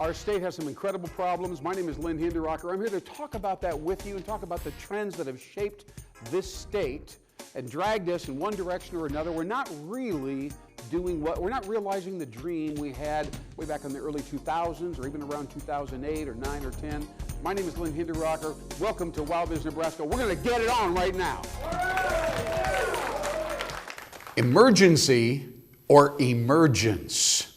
Our state has some incredible problems. My name is Lynn Hinderaker. I'm here to talk about that with you and talk about the trends that have shaped this state and dragged us in one direction or another. We're not really we're not realizing the dream we had way back in the early 2000s or even around 2008 or 9 or 10. My name is Lynn Hinderaker. Welcome to WowBiz Nebraska. We're going to get it on right now. Emergency or emergence.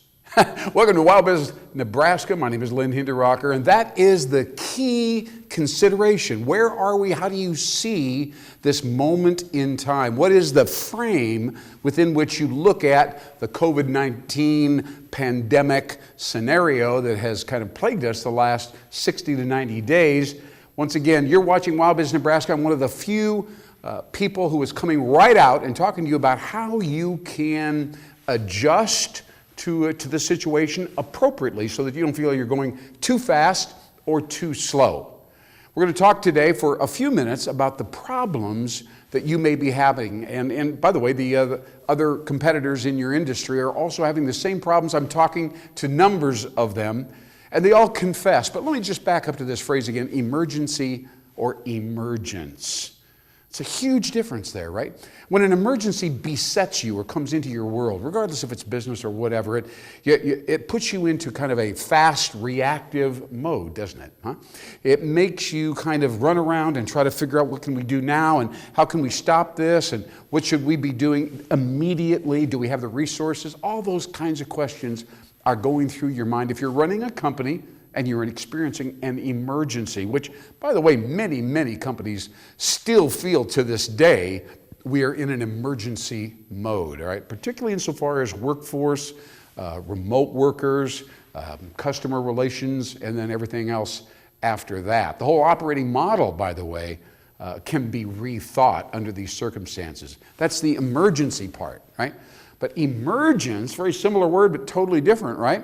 Welcome to WowBiz Nebraska. My name is Lynn Hinderaker, and that is the key consideration. Where are we? How do you see this moment in time? What is the frame within which you look at the COVID-19 pandemic scenario that has kind of plagued us the last 60 to 90 days? Once again, you're watching WowBiz Nebraska. I'm one of the few people who is coming right out and talking to you about how you can adjust to the situation appropriately so that you don't feel you're going too fast or too slow. We're going to talk today for a few minutes about the problems that you may be having. And by the way, the other competitors in your industry are also having the same problems. I'm talking to numbers of them, and they all confess. But let me just back up to this phrase again, emergency or emergence. It's a huge difference there, right? When an emergency besets you or comes into your world, regardless if it's business or whatever, it puts you into kind of a fast reactive mode, doesn't it? Huh? It makes you kind of run around and try to figure out what can we do now and how can we stop this and what should we be doing immediately? Do we have the resources? All those kinds of questions are going through your mind. If you're running a company and you're experiencing an emergency, which, by the way, many, many companies still feel to this day, we are in an emergency mode, all right? Particularly insofar as workforce, remote workers, customer relations, and then everything else after that. The whole operating model, by the way, can be rethought under these circumstances. That's the emergency part, right? But emergence, very similar word, but totally different, right?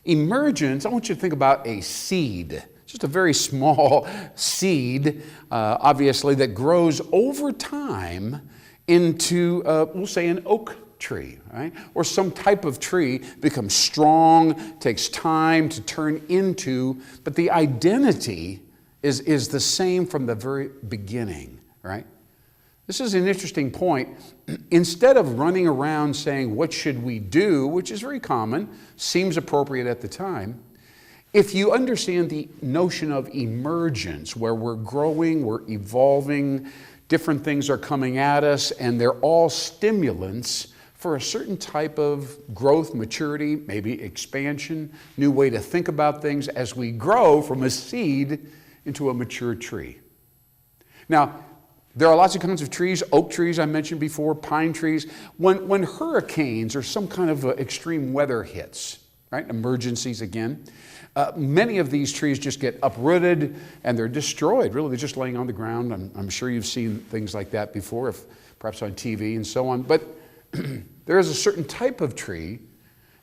Emergence, I want you to think about a seed, just a very small seed, obviously, that grows over time into, we'll say, an oak tree, right? Or some type of tree becomes strong, takes time to turn into, but the identity is the same from the very beginning, right? This is an interesting point. Instead of running around saying, what should we do, which is very common, seems appropriate at the time, if you understand the notion of emergence, where we're growing, we're evolving, different things are coming at us, and they're all stimulants for a certain type of growth, maturity, maybe expansion, new way to think about things as we grow from a seed into a mature tree. Now, there are lots of kinds of trees, oak trees I mentioned before, pine trees. When hurricanes or some kind of extreme weather hits, right, emergencies again, many of these trees just get uprooted and they're destroyed. Really, they're just laying on the ground. I'm sure you've seen things like that before, perhaps on TV and so on. But there is a certain type of tree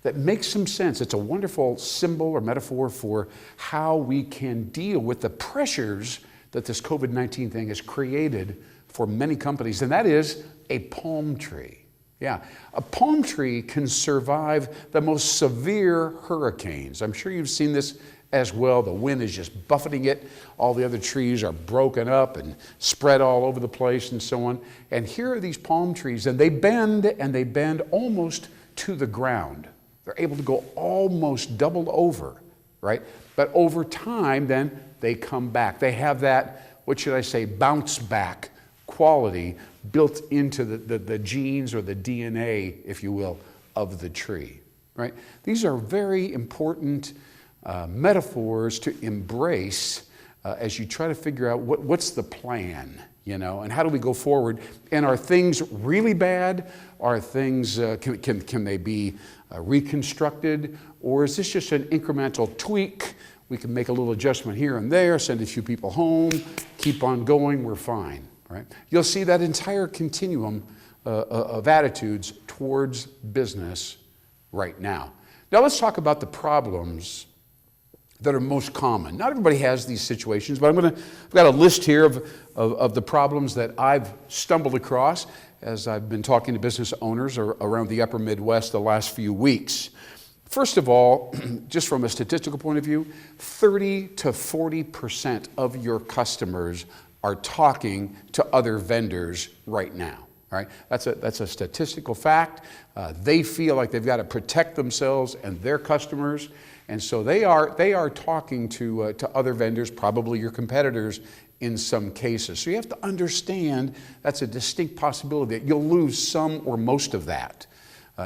that makes some sense. It's a wonderful symbol or metaphor for how we can deal with the pressures that this COVID-19 thing has created for many companies, and that is a palm tree. Yeah, a palm tree can survive the most severe hurricanes. I'm sure you've seen this as well. The wind is just buffeting it. All the other trees are broken up and spread all over the place and so on. And here are these palm trees, and they bend almost to the ground. They're able to go almost doubled over, right? But over time, then, they come back. They have that, what should I say, bounce back quality built into the genes or the DNA, if you will, of the tree, right? These are very important metaphors to embrace as you try to figure out what's the plan, you know, and how do we go forward? And are things really bad? Are things, can they be reconstructed? Or is this just an incremental tweak? We can make a little adjustment here and there, send a few people home, keep on going, we're fine, right? You'll see that entire continuum of attitudes towards business right now. Now let's talk about the problems that are most common. Not everybody has these situations, but I've got a list here of the problems that I've stumbled across as I've been talking to business owners around the upper Midwest the last few weeks. First of all, just from a statistical point of view, 30 to 40% of your customers are talking to other vendors right now. Right? That's a statistical fact. They feel like they've got to protect themselves and their customers, and so they are talking to other vendors, probably your competitors in some cases. So you have to understand that's a distinct possibility that you'll lose some or most of that.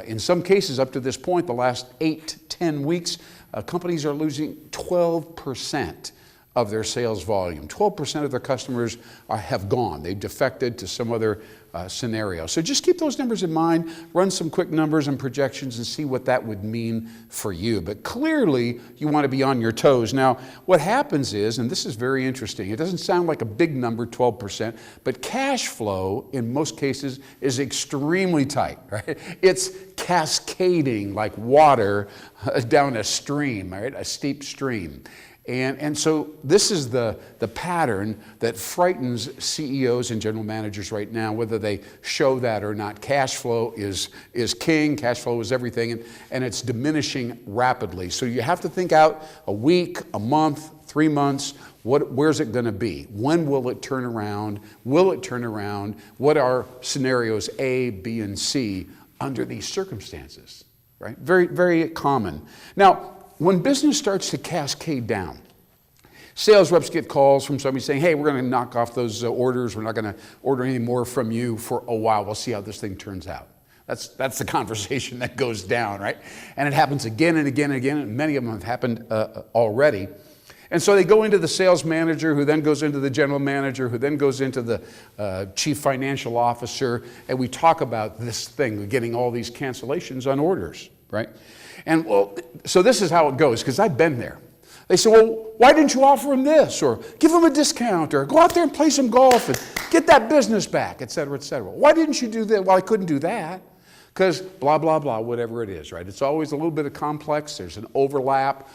In some cases, up to this point, the last 8 to 10 weeks, companies are losing 12% of their sales volume. 12% of their customers have gone. They've defected to some other scenario. So just keep those numbers in mind, run some quick numbers and projections and see what that would mean for you. But clearly, you want to be on your toes. Now, what happens is, and this is very interesting, it doesn't sound like a big number, 12%, but cash flow in most cases is extremely tight, right? It's cascading like water down a stream, right? A steep stream. And so this is the pattern that frightens CEOs and general managers right now, whether they show that or not. Cash flow is king, cash flow is everything, and it's diminishing rapidly. So you have to think out a week, a month, 3 months, where's it going to be? When will it turn around? Will it turn around? What are scenarios A, B, and C under these circumstances? Right? Very, very common. Now, when business starts to cascade down, sales reps get calls from somebody saying, hey, we're going to knock off those orders. We're not going to order any more from you for a while. We'll see how this thing turns out. That's the conversation that goes down, right? And it happens again and again and again, and many of them have happened already. And so they go into the sales manager, who then goes into the general manager, who then goes into the chief financial officer, and we talk about this thing, getting all these cancellations on orders, right? And well, so this is how it goes, because I've been there. They say, well, why didn't you offer them this? Or give them a discount, or go out there and play some golf and get that business back, et cetera, et cetera. Why didn't you do that? Well, I couldn't do that because blah, blah, blah, whatever it is, right? It's always a little bit of complex. There's an overlap.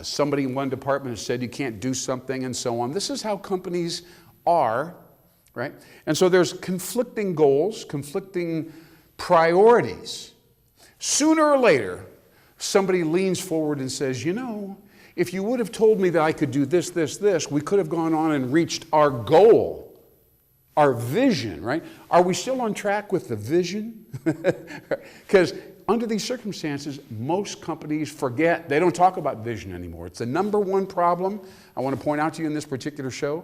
Somebody in one department has said you can't do something and so on. This is how companies are, right? And so there's conflicting goals, conflicting priorities. Sooner or later, somebody leans forward and says, you know, if you would have told me that I could do this, this, this, we could have gone on and reached our goal, our vision, right? Are we still on track with the vision? Because under these circumstances, most companies forget. They don't talk about vision anymore. It's the number one problem I want to point out to you in this particular show.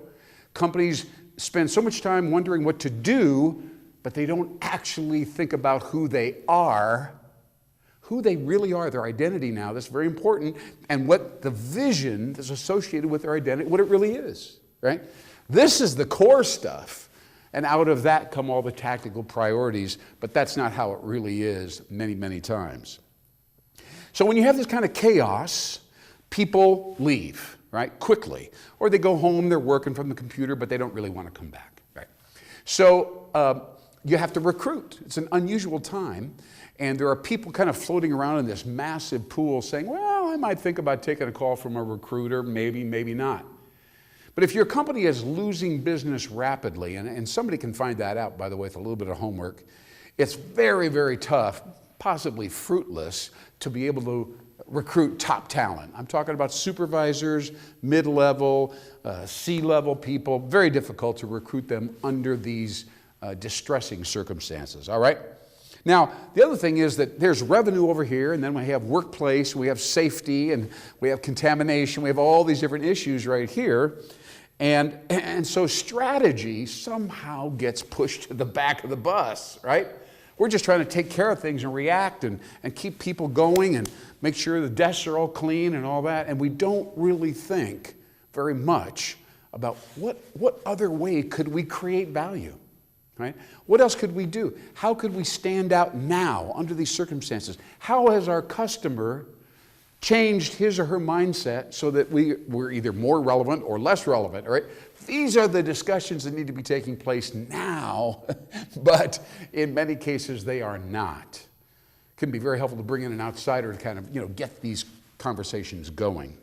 Companies spend so much time wondering what to do, but they don't actually think about who they are, who they really are, their identity now. That's very important. And what the vision that's associated with their identity, what it really is, right? This is the core stuff. And out of that come all the tactical priorities, but that's not how it really is many, many times. So when you have this kind of chaos, people leave, right, quickly. Or they go home, they're working from the computer, but they don't really want to come back, right? So you have to recruit. It's an unusual time. And there are people kind of floating around in this massive pool saying, well, I might think about taking a call from a recruiter, maybe, maybe not. But if your company is losing business rapidly, and somebody can find that out, by the way, with a little bit of homework, it's very, very tough, possibly fruitless, to be able to recruit top talent. I'm talking about supervisors, mid-level, C-level people. Very difficult to recruit them under these distressing circumstances, all right? Now, the other thing is that there's revenue over here, and then we have workplace, we have safety, and we have contamination, we have all these different issues right here. And so strategy somehow gets pushed to the back of the bus, right? We're just trying to take care of things and react and keep people going and make sure the desks are all clean and all that. And we don't really think very much about what other way could we create value, right? What else could we do? How could we stand out now under these circumstances? How has our customer changed his or her mindset so that we're either more relevant or less relevant, right? These are the discussions that need to be taking place now, but in many cases they are not. It can be very helpful to bring in an outsider to kind of, get these conversations going.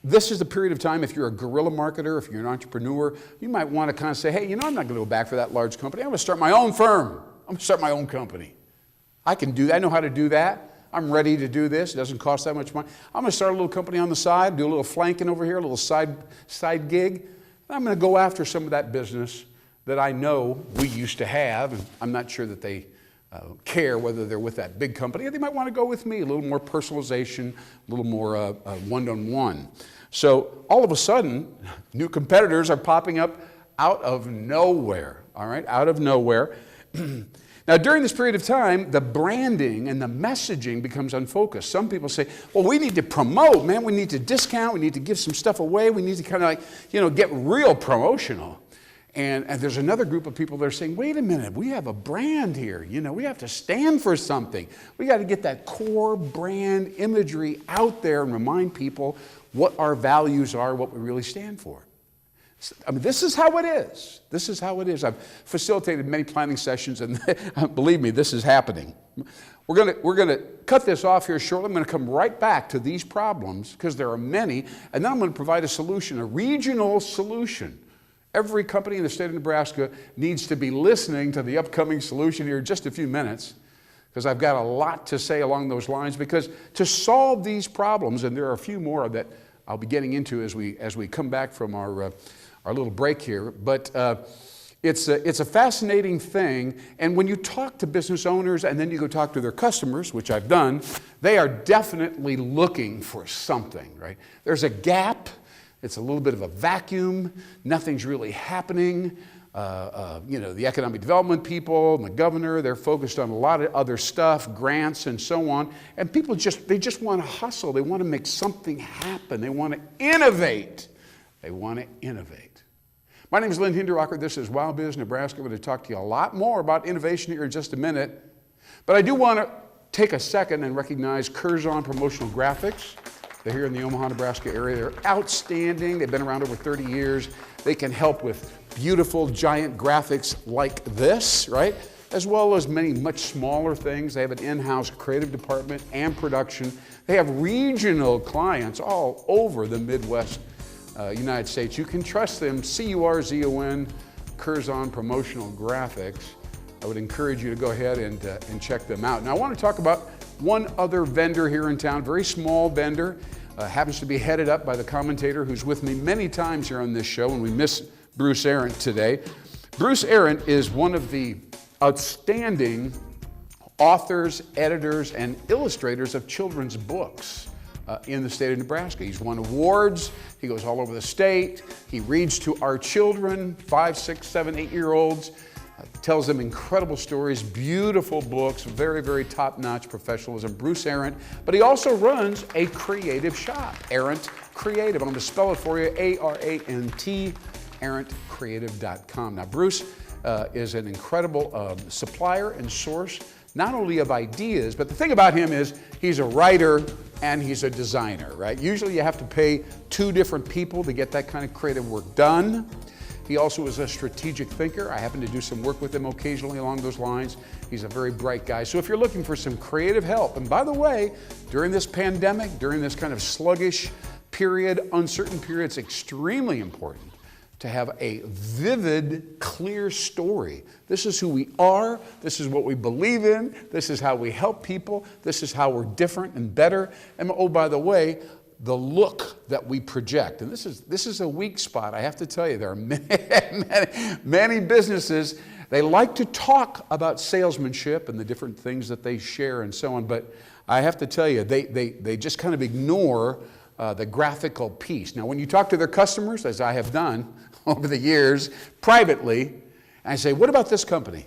This is the period of time, if you're a guerrilla marketer, if you're an entrepreneur, you might want to kind of say, hey, I'm not going to go back for that large company. I'm going to start my own firm. I'm going to start my own company. I can do that. I know how to do that. I'm ready to do this. It doesn't cost that much money. I'm going to start a little company on the side, do a little flanking over here, a little side gig. And I'm going to go after some of that business that I know we used to have. And I'm not sure that they care whether they're with that big company, or they might want to go with me. A little more personalization, a little more one-on-one. So all of a sudden, new competitors are popping up out of nowhere, all right, out of nowhere. Now, during this period of time, the branding and the messaging becomes unfocused. Some people say, well, we need to promote, man. We need to discount. We need to give some stuff away. We need to kind of like, get real promotional. And there's another group of people that are saying, wait a minute, we have a brand here. We have to stand for something. We got to get that core brand imagery out there and remind people what our values are, what we really stand for. I mean, this is how it is. This is how it is. I've facilitated many planning sessions, and believe me, this is happening. We're going to cut this off here shortly. I'm going to come right back to these problems because there are many, and then I'm going to provide a solution, a regional solution. Every company in the state of Nebraska needs to be listening to the upcoming solution here in just a few minutes, because I've got a lot to say along those lines. Because to solve these problems, and there are a few more that I'll be getting into as we come back from our little break here, but it's a fascinating thing. And when you talk to business owners and then you go talk to their customers, which I've done, they are definitely looking for something, right? There's a gap. It's a little bit of a vacuum. Nothing's really happening. The economic development people and the governor, they're focused on a lot of other stuff, grants and so on. And people they just want to hustle. They want to make something happen. They want to innovate. They want to innovate. My name is Lynn Hinderaker. This is WowBiz Nebraska. I'm going to talk to you a lot more about innovation here in just a minute. But I do want to take a second and recognize Curzon Promotional Graphics. They're here in the Omaha, Nebraska area. They're outstanding. They've been around over 30 years. They can help with beautiful, giant graphics like this, right? As well as many much smaller things. They have an in-house creative department and production. They have regional clients all over the Midwest United States. You can trust them. Curzon, Curzon Promotional Graphics. I would encourage you to go ahead and check them out. Now, I want to talk about one other vendor here in town, very small vendor, happens to be headed up by the commentator who's with me many times here on this show, and we miss Bruce Arendt today. Bruce Arendt is one of the outstanding authors, editors, and illustrators of children's books in the state of Nebraska. He's won awards. He goes all over the state. He reads to our children, 5, 6, 7, 8-year-olds. Tells them incredible stories, beautiful books, very, very top-notch professionalism. Bruce Arendt, but he also runs a creative shop, Arendt Creative. I'm going to spell it for you, A-R-A-N-T, ArendtCreative.com. Now, Bruce is an incredible supplier and source, not only of ideas, but the thing about him is he's a writer and he's a designer, right? Usually you have to pay 2 different people to get that kind of creative work done. He also is a strategic thinker. I happen to do some work with him occasionally along those lines. He's a very bright guy. So if you're looking for some creative help, and by the way, during this pandemic, during this kind of sluggish period, uncertain period, it's extremely important to have a vivid, clear story. This is who we are. This is what we believe in. This is how we help people. This is how we're different and better. And oh, by the way, the look that we project. And this is a weak spot. I have to tell you, there are many businesses, they like to talk about salesmanship and the different things that they share and so on, but I have to tell you, they just kind of ignore the graphical piece. Now, when you talk to their customers, as I have done over the years, privately, and I say, what about this company?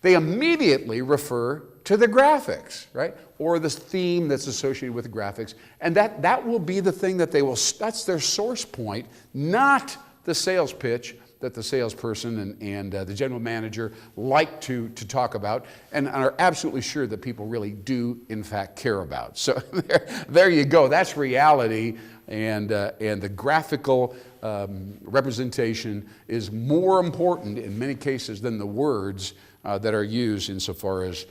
They immediately refer to the graphics, right? Or the theme that's associated with the graphics. And that will be the thing that that's their source point, not the sales pitch that the salesperson and the general manager like to talk about and are absolutely sure that people really do, in fact, care about. So there you go. That's reality. And the graphical representation is more important in many cases than the words that are used insofar as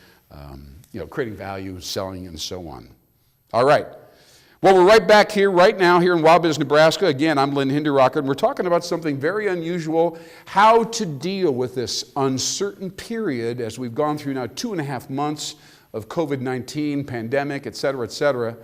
creating value, selling, and so on. All right. Well, we're right back here, right now, here in WowBiz Nebraska. Again, I'm Lynn Hinderaker, and we're talking about something very unusual, how to deal with this uncertain period as we've gone through now 2.5 months of COVID-19, pandemic, et cetera, et cetera.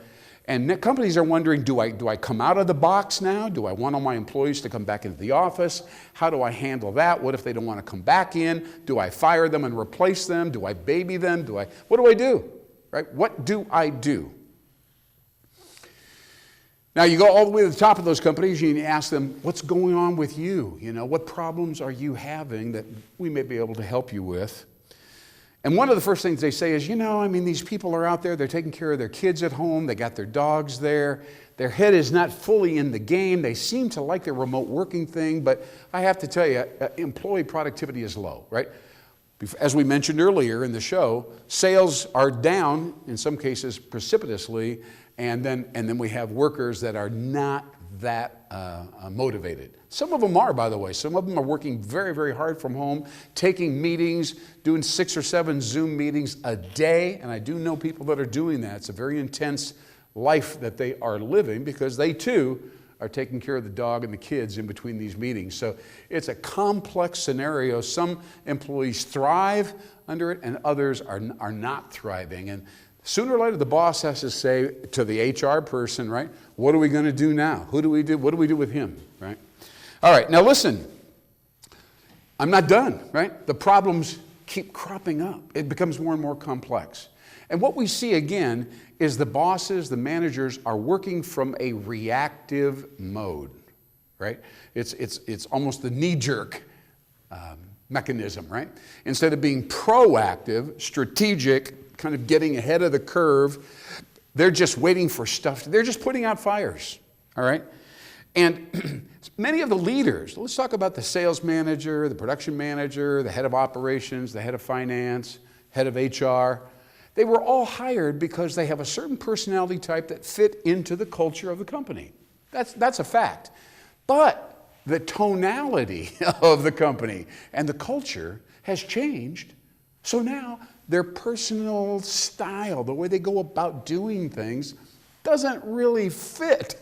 And companies are wondering, do I come out of the box now? Do I want all my employees to come back into the office? How do I handle that? What if they don't want to come back in? Do I fire them and replace them? Do I baby them? What do I do? Right? What do I do? Now, you go all the way to the top of those companies and you ask them, what's going on with you? You know, what problems are you having that we may be able to help you with? And one of the first things they say is, these people are out there, they're taking care of their kids at home, they got their dogs there, their head is not fully in the game, they seem to like their remote working thing, but I have to tell you, employee productivity is low, right? As we mentioned earlier in the show, sales are down, in some cases precipitously, and then we have workers that are not that motivated. Some of them are, by the way. Some of them are working very, very hard from home, taking meetings, doing 6 or 7 Zoom meetings a day, and I do know people that are doing that. It's a very intense life that they are living because they too are taking care of the dog and the kids in between these meetings. So it's a complex scenario. Some employees thrive under it and others are not thriving. And sooner or later, the boss has to say to the HR person, right, what are we going to do now? Who do we do? What do we do with him, right? All right, now listen, I'm not done, right? The problems keep cropping up. It becomes more and more complex. And what we see again is the bosses, the managers are working from a reactive mode, right? It's almost the knee-jerk mechanism, right? Instead of being proactive, strategic, kind of getting ahead of the curve, they're just waiting for stuff. They're just putting out fires, all right? And many of the leaders, let's talk about the sales manager, the production manager, the head of operations, the head of finance, head of HR. They were all hired because they have a certain personality type that fit into the culture of the company. That's a fact. But the tonality of the company and the culture has changed. So now their personal style, the way they go about doing things, doesn't really fit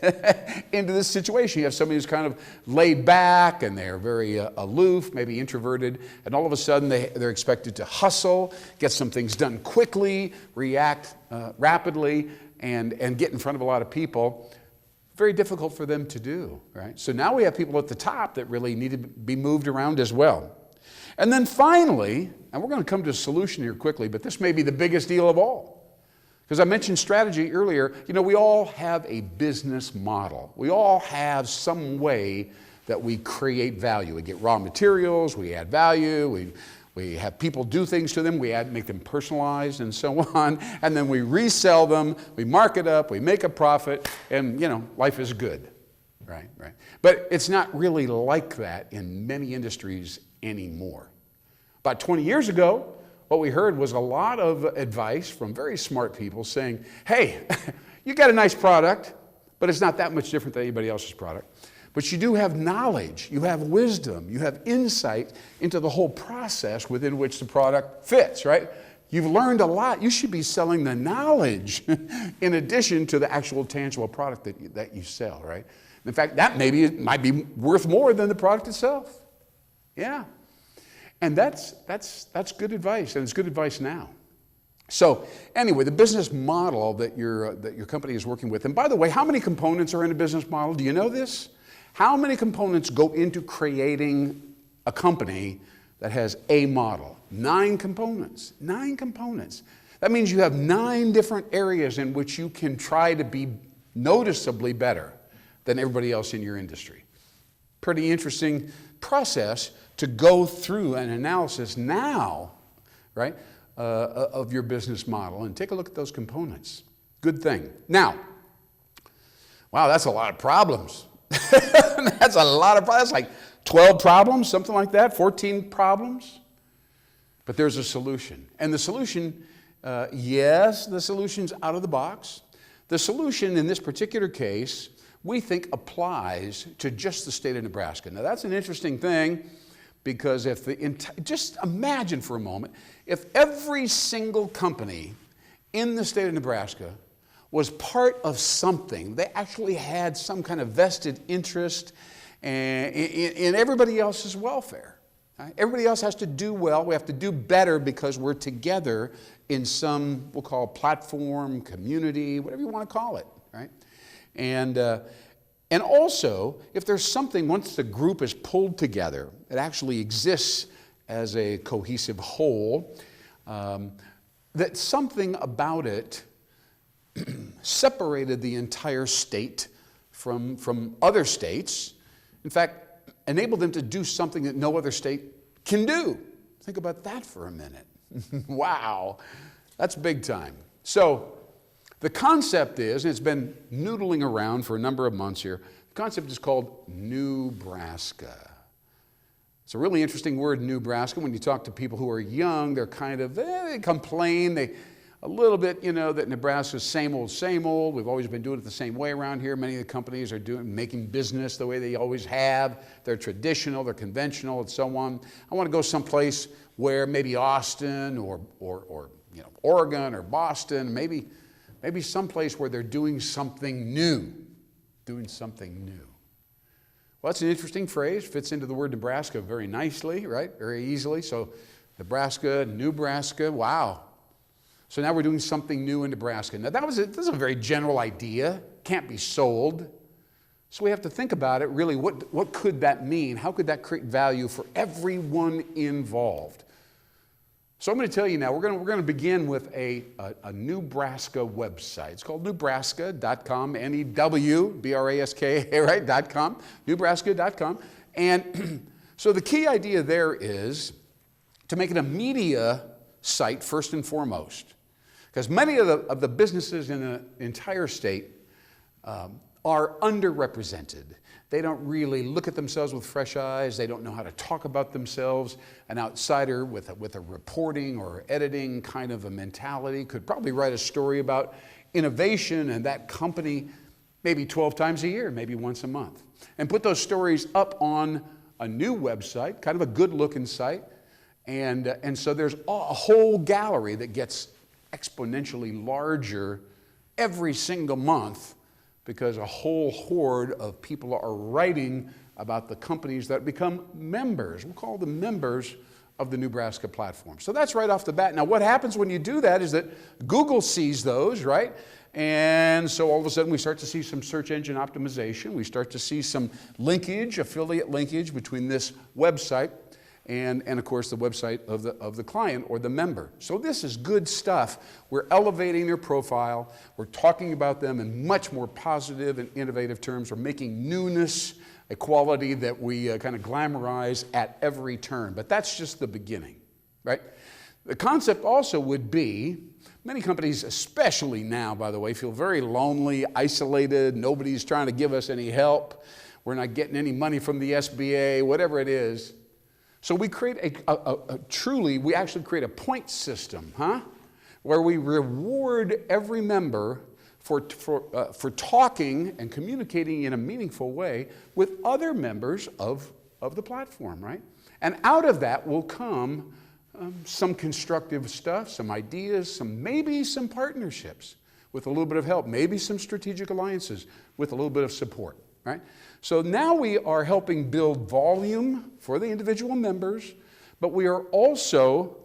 into this situation. You have somebody who's kind of laid back and they're very aloof, maybe introverted, and all of a sudden they're expected to hustle, get some things done quickly, react rapidly, and get in front of a lot of people. Very difficult for them to do, right? So now we have people at the top that really need to be moved around as well. And then finally, and we're going to come to a solution here quickly, but this may be the biggest deal of all. Because I mentioned strategy earlier, we all have a business model. We all have some way that we create value. We get raw materials, we add value, we have people do things to them, make them personalized and so on, and then we resell them, we mark it up, we make a profit, and life is good, right? But it's not really like that in many industries anymore. About 20 years ago, what we heard was a lot of advice from very smart people saying, hey, you got a nice product, but it's not that much different than anybody else's product. But you do have knowledge, you have wisdom, you have insight into the whole process within which the product fits, right? You've learned a lot. You should be selling the knowledge in addition to the actual tangible product that you sell, right? In fact, that might be worth more than the product itself. Yeah. And that's good advice, and it's good advice now. So anyway, the business model that your company is working with, and by the way, how many components are in a business model? Do you know this? How many components go into creating a company that has a model? 9 components. 9 components. That means you have 9 different areas in which you can try to be noticeably better than everybody else in your industry. Pretty interesting process to go through an analysis now, right, of your business model and take a look at those components. Good thing. Now, wow, that's a lot of problems. That's a lot of problems. That's like 12 problems, something like that, 14 problems. But there's a solution. And the solution, yes, the solution's out of the box. The solution in this particular case, we think applies to just the state of Nebraska. Now, that's an interesting thing. Because just imagine for a moment, if every single company in the state of Nebraska was part of something. They actually had some kind of vested interest in everybody else's welfare. Right? Everybody else has to do well. We have to do better because we're together in some, we'll call platform, community, whatever you want to call it. Right? And also, if there's something, once the group is pulled together, it actually exists as a cohesive whole, that something about it separated the entire state from other states. In fact, enabled them to do something that no other state can do. Think about that for a minute. Wow, that's big time. So the concept is, and it's been noodling around for a number of months here, the concept is called Nebraska. It's a really interesting word, Nebraska. When you talk to people who are young, they're kind of, they complain, a little bit, that Nebraska's same old. We've always been doing it the same way around here. Many of the companies are making business the way they always have. They're traditional, they're conventional, and so on. I want to go someplace where maybe Austin or Oregon or Boston, maybe someplace where they're doing something new. Well, that's an interesting phrase. Fits into the word Nebraska very nicely, right? Very easily. So Nebraska, wow. So now we're doing something new in Nebraska. Now this is a very general idea, can't be sold. So we have to think about it, really, what could that mean? How could that create value for everyone involved? So I'm going to tell you now, we're going to begin with a Nebraska website. It's called Nebraska.com, Nebraska, right, .com, Nebraska.com. And so the key idea there is to make it a media site first and foremost. Because many of the businesses in the entire state are underrepresented. They don't really look at themselves with fresh eyes. They don't know how to talk about themselves. An outsider with a reporting or editing kind of a mentality could probably write a story about innovation and that company maybe 12 times a year, maybe once a month, and put those stories up on a new website, kind of a good-looking site. And so there's a whole gallery that gets exponentially larger every single month because a whole horde of people are writing about the companies that become members. We'll call them members of the Nebraska platform. So that's right off the bat. Now what happens when you do that is that Google sees those, right? And so all of a sudden we start to see some search engine optimization. We start to see some linkage, affiliate linkage between this website and of course the website of the client or the member. So this is good stuff. We're elevating their profile. We're talking about them in much more positive and innovative terms. We're making newness a quality that we kind of glamorize at every turn. But that's just the beginning, right? The concept also would be, many companies, especially now, by the way, feel very lonely, isolated. Nobody's trying to give us any help. We're not getting any money from the SBA, whatever it is. So we create we actually create a point system, where we reward every member for talking and communicating in a meaningful way with other members of the platform, right? And out of that will come some constructive stuff, some ideas, maybe some partnerships with a little bit of help, maybe some strategic alliances with a little bit of support, right? So now we are helping build volume for the individual members, but we are also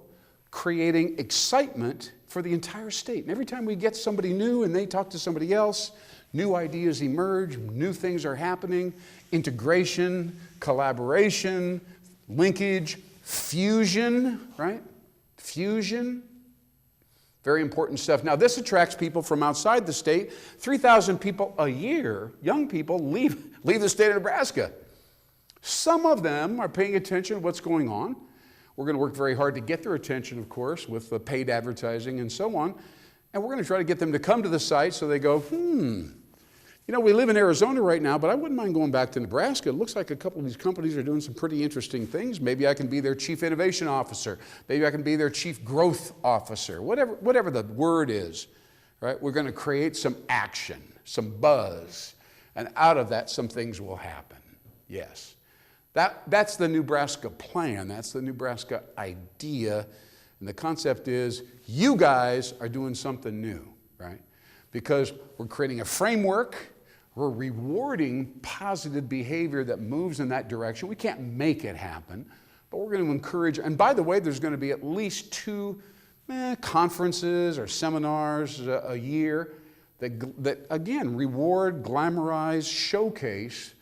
creating excitement for the entire state. And every time we get somebody new and they talk to somebody else, new ideas emerge, new things are happening, integration, collaboration, linkage, fusion, right? Fusion. Very important stuff. Now, this attracts people from outside the state. 3,000 people a year, young people, leave the state of Nebraska. Some of them are paying attention to what's going on. We're going to work very hard to get their attention, of course, with the paid advertising and so on. And we're going to try to get them to come to the site so they go, we live in Arizona right now, but I wouldn't mind going back to Nebraska. It looks like a couple of these companies are doing some pretty interesting things. Maybe I can be their chief innovation officer. Maybe I can be their chief growth officer, whatever the word is, right? We're going to create some action, some buzz, and out of that, some things will happen. Yes. That's the Nebraska plan. That's the Nebraska idea. And the concept is you guys are doing something new, right? because we're creating a framework. We're rewarding positive behavior that moves in that direction. We can't make it happen, but we're going to encourage. And by the way, there's going to be at least 2 conferences or seminars a year that again, reward, glamorize, showcase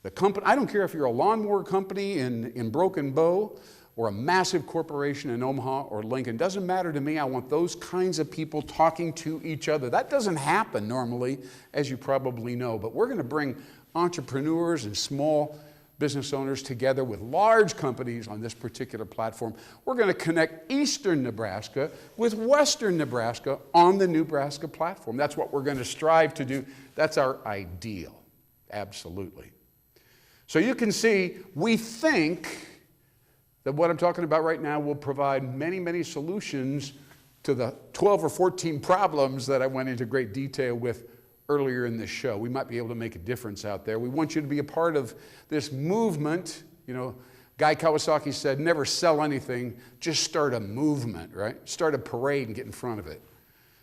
the company. I don't care if you're a lawnmower company in Broken Bow or a massive corporation in Omaha or Lincoln. Doesn't matter to me. I want those kinds of people talking to each other. That doesn't happen normally, as you probably know, but we're going to bring entrepreneurs and small business owners together with large companies on this particular platform. We're going to connect Eastern Nebraska with Western Nebraska on the Nebraska platform. That's what we're going to strive to do. That's our ideal. Absolutely. So you can see, we think that what I'm talking about right now will provide many, many solutions to the 12 or 14 problems that I went into great detail with earlier in this show. We might be able to make a difference out there. We want you to be a part of this movement. You know, Guy Kawasaki said, never sell anything, just start a movement, right? Start a parade and get in front of it.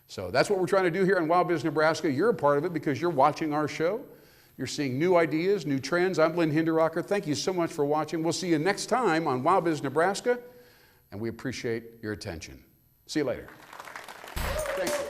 So that's what we're trying to do here in WowBiz Nebraska. You're a part of it because you're watching our show. You're seeing new ideas, new trends. I'm Lynn Hinderaker. Thank you so much for watching. We'll see you next time on WowBiz Nebraska, and we appreciate your attention. See you later. Thank you.